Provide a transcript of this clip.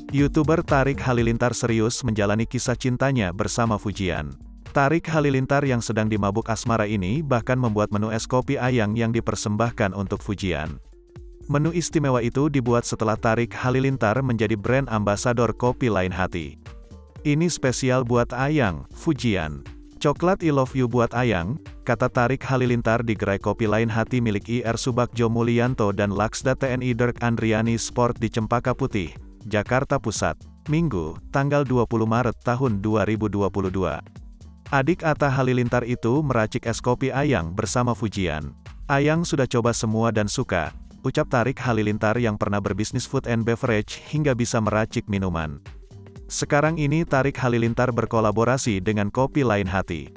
YouTuber Tarik Halilintar serius menjalani kisah cintanya bersama Fujian. Tarik Halilintar yang sedang dimabuk asmara ini bahkan membuat menu es kopi Ayang yang dipersembahkan untuk Fujian. Menu istimewa itu dibuat setelah Tarik Halilintar menjadi brand ambasador kopi lain hati. Ini spesial buat Ayang, Fujian. Coklat I love you buat Ayang, kata Tarik Halilintar di gerai kopi lain hati milik Ir Subagjo Mulyanto dan Laksda TNI Dirk Andriani Sport di Cempaka Putih, Jakarta Pusat, Minggu, tanggal 20 Maret tahun 2022. Adik Atta Halilintar itu meracik es kopi Ayang bersama Fujian. Ayang sudah coba semua dan suka, ucap Tarik Halilintar yang pernah berbisnis food and beverage hingga bisa meracik minuman. Sekarang ini Tarik Halilintar berkolaborasi dengan kopi lain hati.